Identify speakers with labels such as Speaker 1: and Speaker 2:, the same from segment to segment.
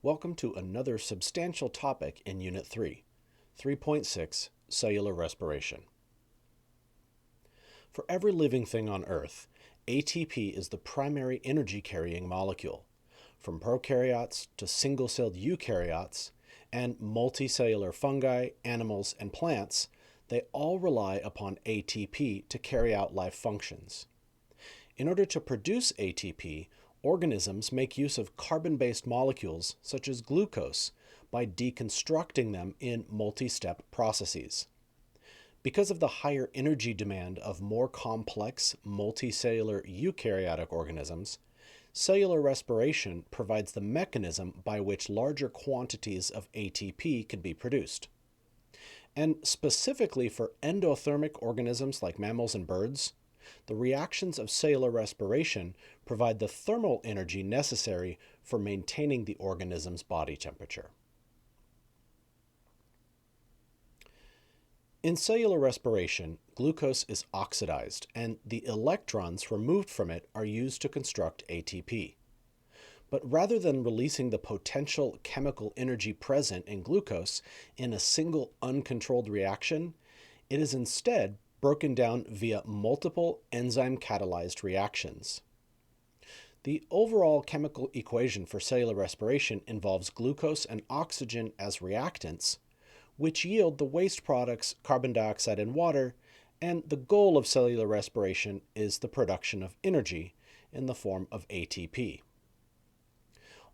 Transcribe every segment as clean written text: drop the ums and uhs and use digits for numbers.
Speaker 1: Welcome to another substantial topic in Unit 3, 3.6, Cellular Respiration. For every living thing on Earth, ATP is the primary energy-carrying molecule. From prokaryotes to single-celled eukaryotes, and multicellular fungi, animals, and plants, they all rely upon ATP to carry out life functions. In order to produce ATP, organisms make use of carbon-based molecules such as glucose by deconstructing them in multi-step processes. Because of the higher energy demand of more complex multicellular eukaryotic organisms, cellular respiration provides the mechanism by which larger quantities of ATP can be produced. And specifically for endothermic organisms like mammals and birds, the reactions of cellular respiration provide the thermal energy necessary for maintaining the organism's body temperature. In cellular respiration, glucose is oxidized, and the electrons removed from it are used to construct ATP. But rather than releasing the potential chemical energy present in glucose in a single uncontrolled reaction, it is instead broken down via multiple enzyme-catalyzed reactions. The overall chemical equation for cellular respiration involves glucose and oxygen as reactants, which yield the waste products carbon dioxide and water, and the goal of cellular respiration is the production of energy in the form of ATP.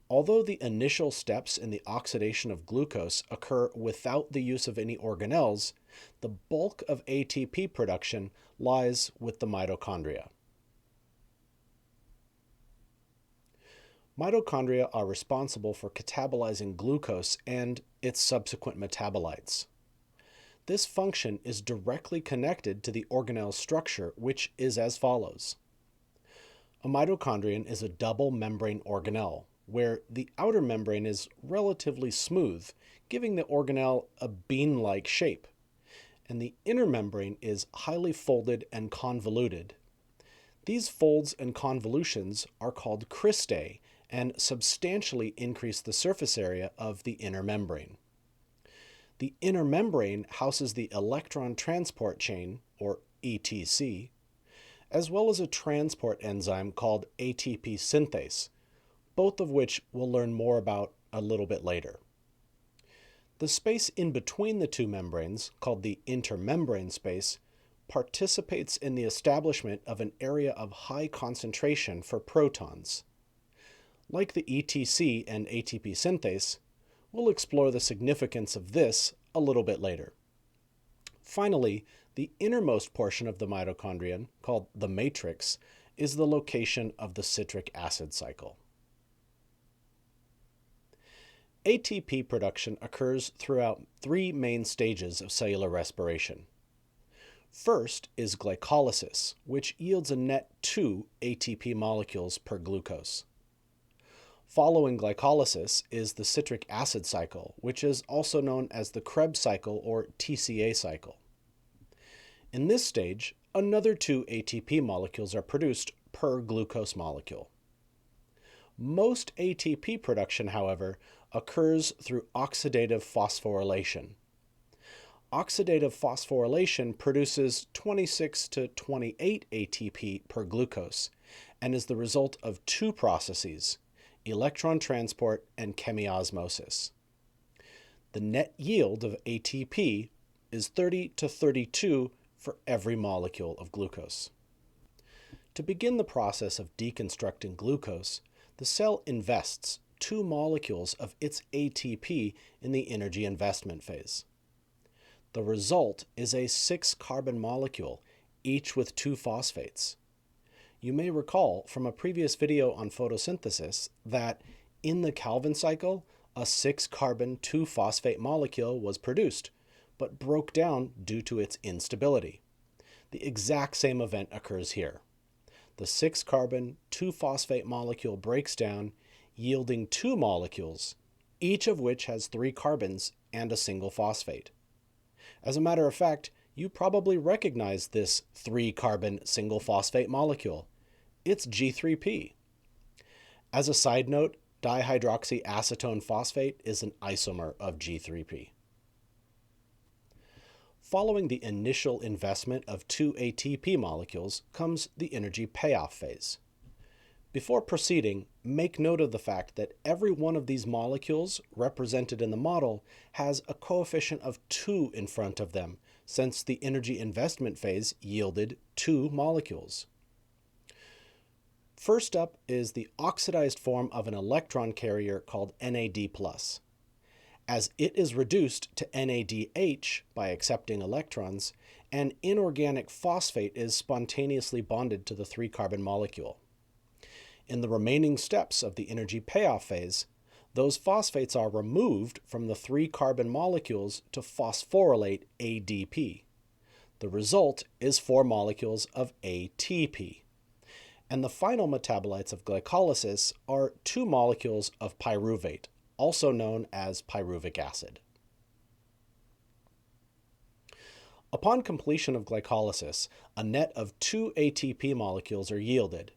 Speaker 1: Although the initial steps in the oxidation of glucose occur without the use of any organelles, the bulk of ATP production lies with the mitochondria. Mitochondria are responsible for catabolizing glucose and its subsequent metabolites. This function is directly connected to the organelle structure, which is as follows. A mitochondrion is a double membrane organelle, where the outer membrane is relatively smooth, giving the organelle a bean-like shape, and the inner membrane is highly folded and convoluted. These folds and convolutions are called cristae and substantially increase the surface area of the inner membrane. The inner membrane houses the electron transport chain, or ETC, as well as a transport enzyme called ATP synthase, both of which we'll learn more about a little bit later. The space in between the two membranes, called the intermembrane space, participates in the establishment of an area of high concentration for protons. Like the ETC and ATP synthase, we'll explore the significance of this a little bit later. Finally, the innermost portion of the mitochondrion, called the matrix, is the location of the citric acid cycle. ATP production occurs throughout three main stages of cellular respiration. First is glycolysis, which yields a net 2 ATP molecules per glucose. Following glycolysis is the citric acid cycle, which is also known as the Krebs cycle or TCA cycle. In this stage, another 2 ATP molecules are produced per glucose molecule. Most ATP production, however, occurs through oxidative phosphorylation. Oxidative phosphorylation produces 26 to 28 ATP per glucose and is the result of two processes, electron transport and chemiosmosis. The net yield of ATP is 30 to 32 for every molecule of glucose. To begin the process of deconstructing glucose, the cell invests 2 molecules of its ATP in the energy investment phase. The result is a 6-carbon molecule, each with 2 phosphates. You may recall from a previous video on photosynthesis that in the Calvin cycle, a 6-carbon 2-phosphate molecule was produced, but broke down due to its instability. The exact same event occurs here. The 6-carbon 2-phosphate molecule breaks down, yielding 2 molecules, each of which has 3 carbons and a single phosphate. As a matter of fact, you probably recognize this 3-carbon single phosphate molecule. It's G3P. As a side note, Dihydroxyacetone phosphate is an isomer of G3P. Following the initial investment of two ATP molecules comes the energy payoff phase. Before proceeding, make note of the fact that every one of these molecules represented in the model has a coefficient of 2 in front of them, since the energy investment phase yielded 2 molecules. First up is the oxidized form of an electron carrier called NAD+. As it is reduced to NADH by accepting electrons, an inorganic phosphate is spontaneously bonded to the 3-carbon molecule. In the remaining steps of the energy payoff phase, those phosphates are removed from the 3-carbon molecules to phosphorylate ADP. The result is 4 molecules of ATP. And the final metabolites of glycolysis are 2 molecules of pyruvate, also known as pyruvic acid. Upon completion of glycolysis, a net of 2 ATP molecules are yielded.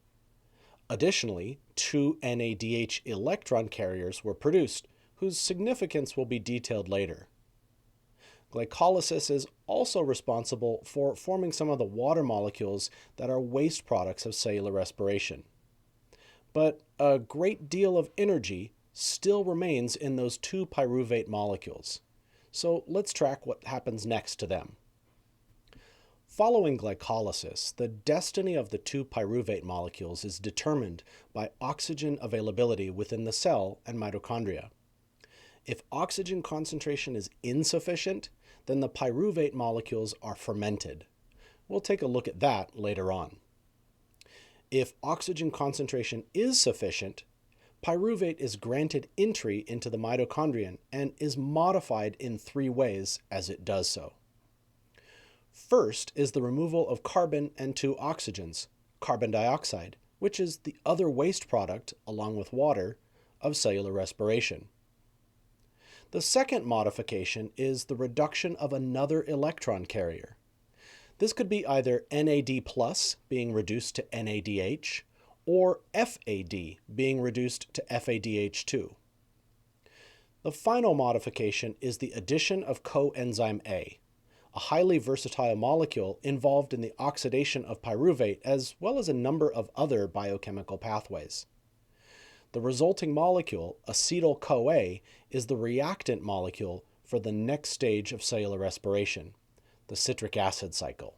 Speaker 1: Additionally, 2 NADH electron carriers were produced, whose significance will be detailed later. Glycolysis is also responsible for forming some of the water molecules that are waste products of cellular respiration. But a great deal of energy still remains in those 2 pyruvate molecules. So let's track what happens next to them. Following glycolysis, the destiny of the 2 pyruvate molecules is determined by oxygen availability within the cell and mitochondria. If oxygen concentration is insufficient, then the pyruvate molecules are fermented. We'll take a look at that later on. If oxygen concentration is sufficient, pyruvate is granted entry into the mitochondrion and is modified in 3 ways as it does so. First is the removal of carbon and 2 oxygens, carbon dioxide, which is the other waste product, along with water, of cellular respiration. The second modification is the reduction of another electron carrier. This could be either NAD+ being reduced to NADH, or FAD being reduced to FADH2. The final modification is the addition of coenzyme A, a highly versatile molecule involved in the oxidation of pyruvate as well as a number of other biochemical pathways. The resulting molecule, acetyl-CoA, is the reactant molecule for the next stage of cellular respiration, the citric acid cycle.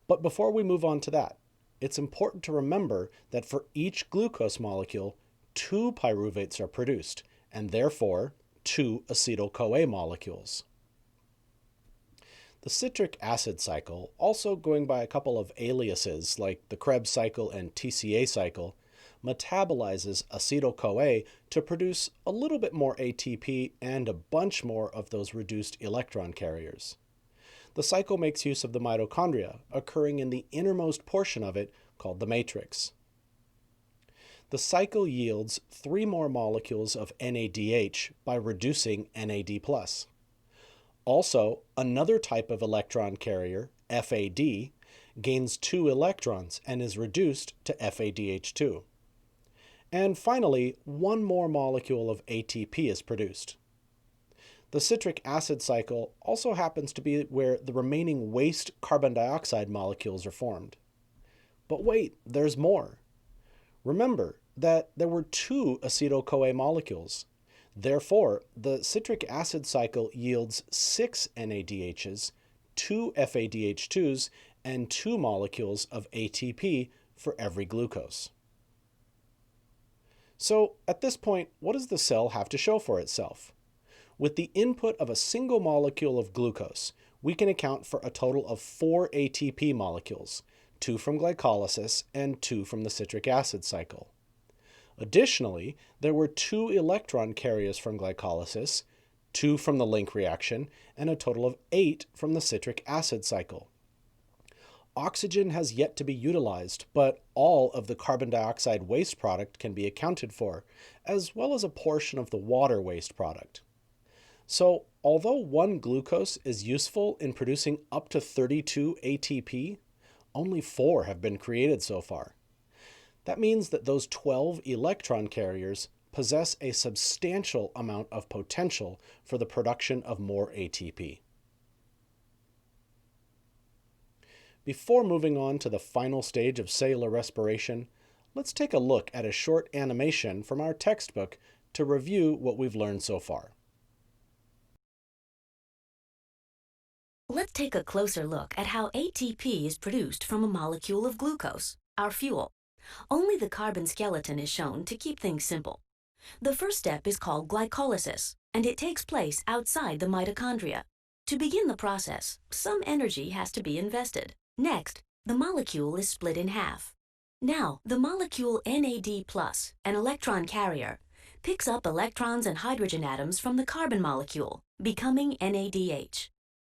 Speaker 1: But before we move on to that, it's important to remember that for each glucose molecule, 2 pyruvates are produced, and therefore 2 acetyl-CoA molecules. The citric acid cycle, also going by a couple of aliases like the Krebs cycle and TCA cycle, metabolizes acetyl-CoA to produce a little bit more ATP and a bunch more of those reduced electron carriers. The cycle makes use of the mitochondria, occurring in the innermost portion of it, called the matrix. The cycle yields 3 more molecules of NADH by reducing NAD+. Also, another type of electron carrier, FAD, gains 2 electrons and is reduced to FADH2. And finally, 1 more molecule of ATP is produced. The citric acid cycle also happens to be where the remaining waste carbon dioxide molecules are formed. But wait, there's more. Remember that there were 2 acetyl-CoA molecules. Therefore, the citric acid cycle yields 6 NADHs, 2 FADH2s, and 2 molecules of ATP for every glucose. So, at this point, what does the cell have to show for itself? With the input of a single molecule of glucose, we can account for a total of 4 ATP molecules, 2 from glycolysis and 2 from the citric acid cycle. Additionally, there were 2 electron carriers from glycolysis, 2 from the link reaction, and a total of 8 from the citric acid cycle. Oxygen has yet to be utilized, but all of the carbon dioxide waste product can be accounted for, as well as a portion of the water waste product. So, although 1 glucose is useful in producing up to 32 ATP, only 4 have been created so far. That means that those 12 electron carriers possess a substantial amount of potential for the production of more ATP. Before moving on to the final stage of cellular respiration, let's take a look at a short animation from our textbook to review what we've learned so far.
Speaker 2: Let's take a closer look at how ATP is produced from a molecule of glucose, our fuel. Only the carbon skeleton is shown to keep things simple. The first step is called glycolysis, and it takes place outside the mitochondria. To begin the process, some energy has to be invested. Next, the molecule is split in half. Now, the molecule NAD+, an electron carrier, picks up electrons and hydrogen atoms from the carbon molecule, becoming NADH.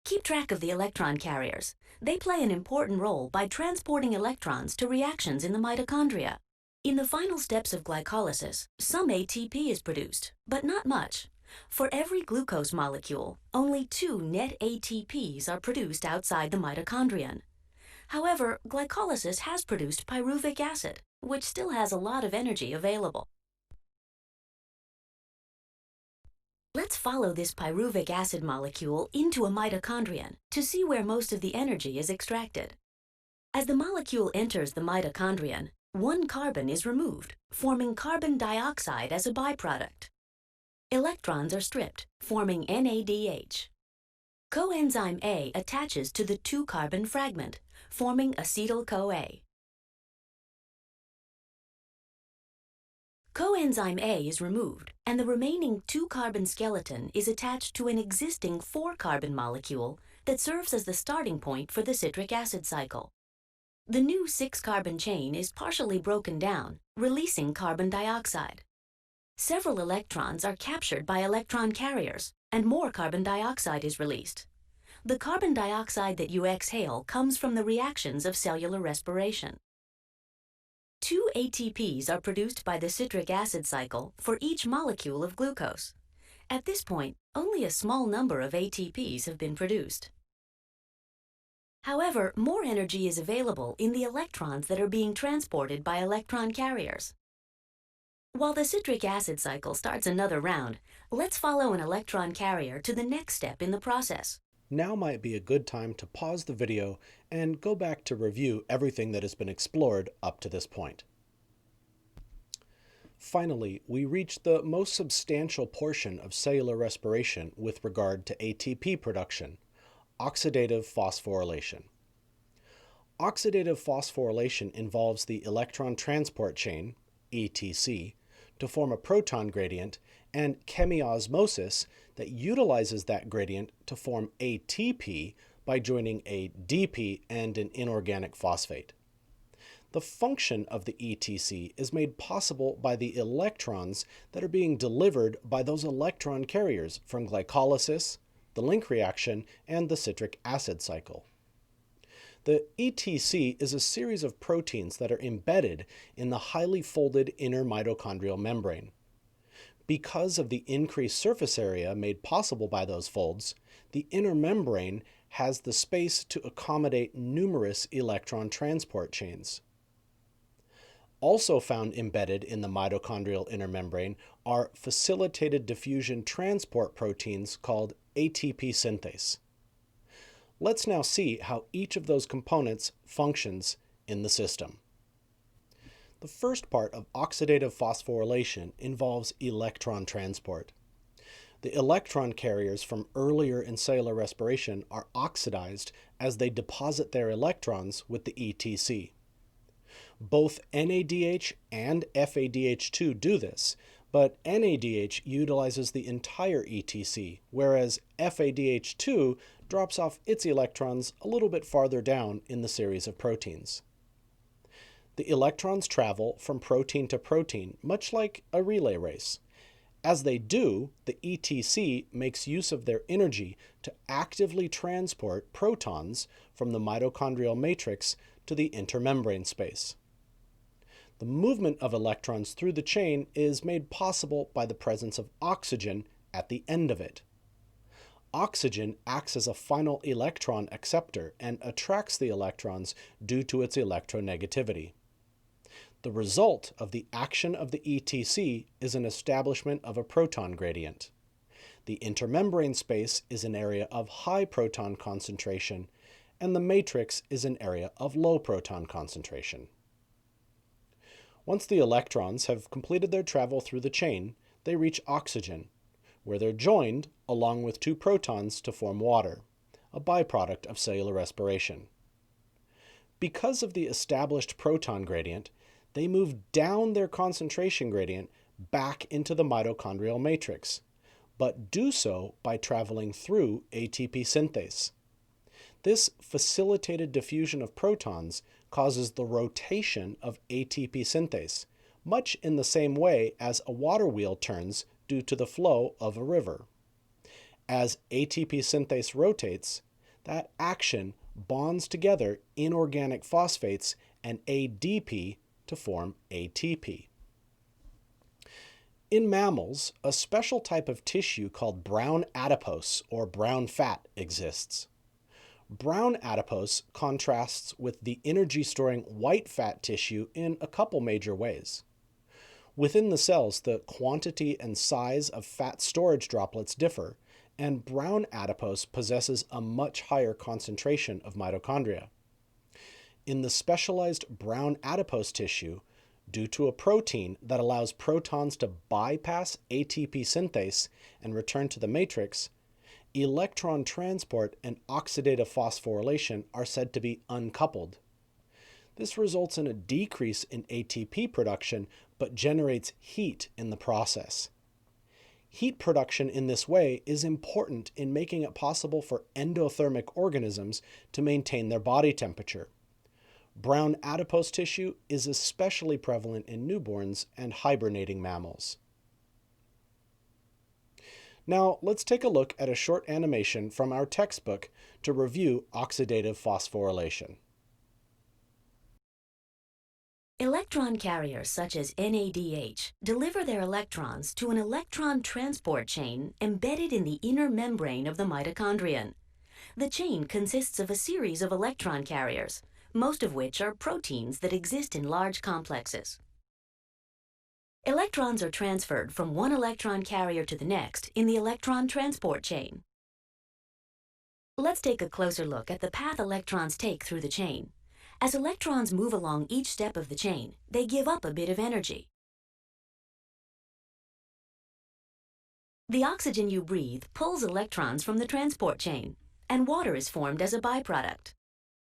Speaker 2: Keep track of the electron carriers. They play an important role by transporting electrons to reactions in the mitochondria. In the final steps of glycolysis, some ATP is produced, but not much. For every glucose molecule, only 2 net ATPs are produced outside the mitochondrion. However, glycolysis has produced pyruvic acid, which still has a lot of energy available. Let's follow this pyruvic acid molecule into a mitochondrion to see where most of the energy is extracted. As the molecule enters the mitochondrion, 1 carbon is removed, forming carbon dioxide as a byproduct. Electrons are stripped, forming NADH. Coenzyme A attaches to the 2-carbon fragment, forming acetyl-CoA. Coenzyme A is removed, and the remaining 2-carbon skeleton is attached to an existing 4-carbon molecule that serves as the starting point for the citric acid cycle. The new 6-carbon chain is partially broken down, releasing carbon dioxide. Several electrons are captured by electron carriers, and more carbon dioxide is released. The carbon dioxide that you exhale comes from the reactions of cellular respiration. 2 ATPs are produced by the citric acid cycle for each molecule of glucose. At this point, only a small number of ATPs have been produced. However, more energy is available in the electrons that are being transported by electron carriers. While the citric acid cycle starts another round, let's follow an electron carrier to the next step in the process.
Speaker 1: Now might be a good time to pause the video and go back to review everything that has been explored up to this point. Finally, we reach the most substantial portion of cellular respiration with regard to ATP production, oxidative phosphorylation. Oxidative phosphorylation involves the electron transport chain, ETC, to form a proton gradient, and chemiosmosis that utilizes that gradient to form ATP by joining a DP and an inorganic phosphate. The function of the ETC is made possible by the electrons that are being delivered by those electron carriers from glycolysis, the link reaction, and the citric acid cycle. The ETC is a series of proteins that are embedded in the highly folded inner mitochondrial membrane. Because of the increased surface area made possible by those folds, the inner membrane has the space to accommodate numerous electron transport chains. Also found embedded in the mitochondrial inner membrane are facilitated diffusion transport proteins called ATP synthase. Let's now see how each of those components functions in the system. The first part of oxidative phosphorylation involves electron transport. The electron carriers from earlier in cellular respiration are oxidized as they deposit their electrons with the ETC. Both NADH and FADH2 do this, but NADH utilizes the entire ETC, whereas FADH2 drops off its electrons a little bit farther down in the series of proteins. The electrons travel from protein to protein, much like a relay race. As they do, the ETC makes use of their energy to actively transport protons from the mitochondrial matrix to the intermembrane space. The movement of electrons through the chain is made possible by the presence of oxygen at the end of it. Oxygen acts as a final electron acceptor and attracts the electrons due to its electronegativity. The result of the action of the ETC is an establishment of a proton gradient. The intermembrane space is an area of high proton concentration, and the matrix is an area of low proton concentration. Once the electrons have completed their travel through the chain, they reach oxygen, where they're joined along with two protons to form water, a byproduct of cellular respiration. Because of the established proton gradient, they move down their concentration gradient back into the mitochondrial matrix, but do so by traveling through ATP synthase. This facilitated diffusion of protons causes the rotation of ATP synthase, much in the same way as a water wheel turns due to the flow of a river. As ATP synthase rotates, that action bonds together inorganic phosphates and ADP to form ATP. In mammals, a special type of tissue called brown adipose or brown fat exists. Brown adipose contrasts with the energy-storing white fat tissue in a couple major ways. Within the cells, the quantity and size of fat storage droplets differ, and brown adipose possesses a much higher concentration of mitochondria. In the specialized brown adipose tissue, due to a protein that allows protons to bypass ATP synthase and return to the matrix, electron transport and oxidative phosphorylation are said to be uncoupled. This results in a decrease in ATP production but generates heat in the process. Heat production in this way is important in making it possible for endothermic organisms to maintain their body temperature. Brown adipose tissue is especially prevalent in newborns and hibernating mammals. Now, let's take a look at a short animation from our textbook to review oxidative phosphorylation.
Speaker 2: Electron carriers such as NADH deliver their electrons to an electron transport chain embedded in the inner membrane of the mitochondrion. The chain consists of a series of electron carriers, most of which are proteins that exist in large complexes. Electrons are transferred from one electron carrier to the next in the electron transport chain. Let's take a closer look at the path electrons take through the chain. As electrons move along each step of the chain, they give up a bit of energy. The oxygen you breathe pulls electrons from the transport chain, and water is formed as a byproduct.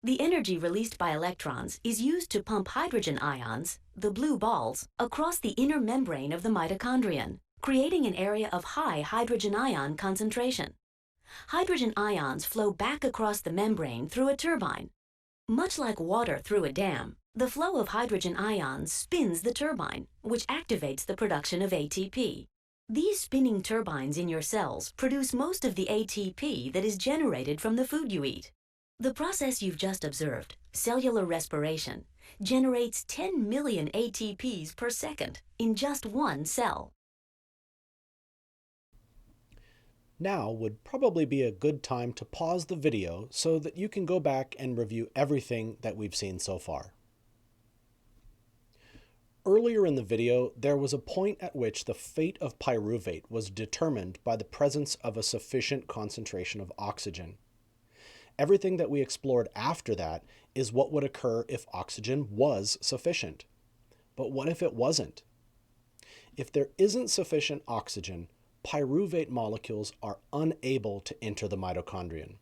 Speaker 2: The energy released by electrons is used to pump hydrogen ions, the blue balls, across the inner membrane of the mitochondrion, creating an area of high hydrogen ion concentration. Hydrogen ions flow back across the membrane through a turbine. Much like water through a dam, the flow of hydrogen ions spins the turbine, which activates the production of ATP. These spinning turbines in your cells produce most of the ATP that is generated from the food you eat. The process you've just observed, cellular respiration, generates 10 million ATPs per second in just one cell.
Speaker 1: Now would probably be a good time to pause the video so that you can go back and review everything that we've seen so far. Earlier in the video, there was a point at which the fate of pyruvate was determined by the presence of a sufficient concentration of oxygen. Everything that we explored after that is what would occur if oxygen was sufficient. But what if it wasn't? If there isn't sufficient oxygen, pyruvate molecules are unable to enter the mitochondrion.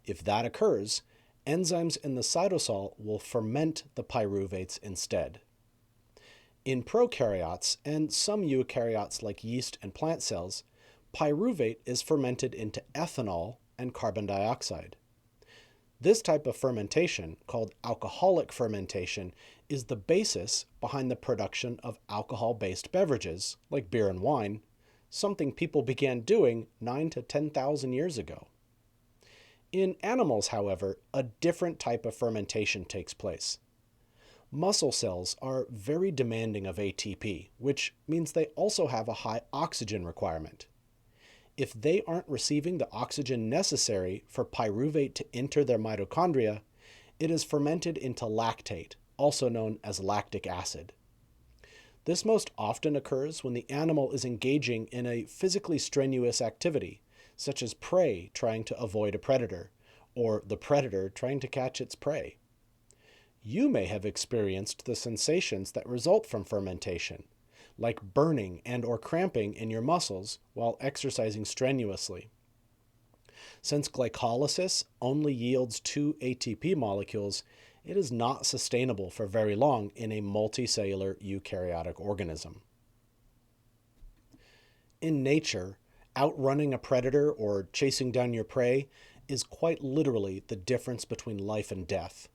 Speaker 1: If that occurs, enzymes in the cytosol will ferment the pyruvates instead. In prokaryotes and some eukaryotes like yeast and plant cells, pyruvate is fermented into ethanol and carbon dioxide. This type of fermentation, called alcoholic fermentation, is the basis behind the production of alcohol-based beverages, like beer and wine, something people began doing 9,000 to 10,000 years ago. In animals, however, a different type of fermentation takes place. Muscle cells are very demanding of ATP, which means they also have a high oxygen requirement. If they aren't receiving the oxygen necessary for pyruvate to enter their mitochondria, it is fermented into lactate, also known as lactic acid. This most often occurs when the animal is engaging in a physically strenuous activity, such as prey trying to avoid a predator, or the predator trying to catch its prey. You may have experienced the sensations that result from fermentation, like burning and/or cramping in your muscles while exercising strenuously. Since glycolysis only yields 2 ATP molecules, it is not sustainable for very long in a multicellular eukaryotic organism. In nature, outrunning a predator or chasing down your prey is quite literally the difference between life and death.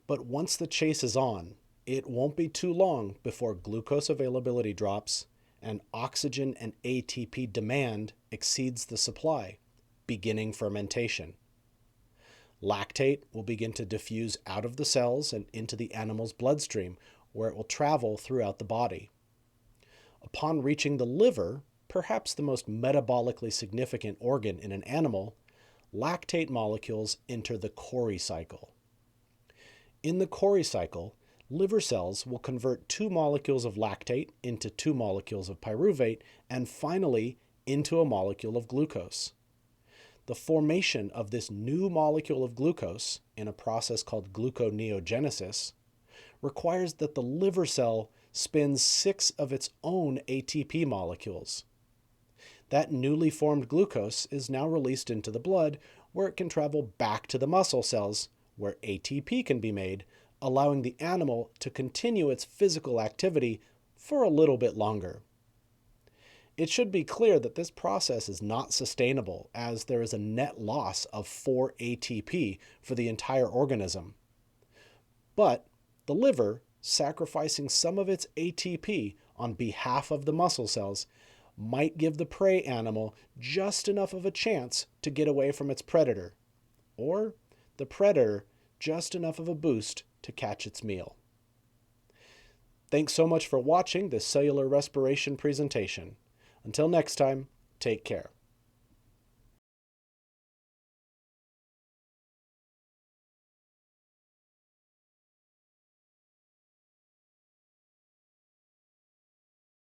Speaker 1: But once the chase is on, it won't be too long before glucose availability drops and oxygen and ATP demand exceeds the supply, beginning fermentation. Lactate will begin to diffuse out of the cells and into the animal's bloodstream, where it will travel throughout the body. Upon reaching the liver, perhaps the most metabolically significant organ in an animal, lactate molecules enter the Cori cycle. In the Cori cycle, liver cells will convert 2 molecules of lactate into 2 molecules of pyruvate and finally into a molecule of glucose. The formation of this new molecule of glucose in a process called gluconeogenesis requires that the liver cell spins 6 of its own ATP molecules. That newly formed glucose is now released into the blood, where it can travel back to the muscle cells, where ATP can be made, allowing the animal to continue its physical activity for a little bit longer. It should be clear that this process is not sustainable, as there is a net loss of 4 ATP for the entire organism. But the liver, sacrificing some of its ATP on behalf of the muscle cells, might give the prey animal just enough of a chance to get away from its predator, or the predator just enough of a boost to catch its meal. Thanks so much for watching this cellular respiration presentation. Until next time, take care.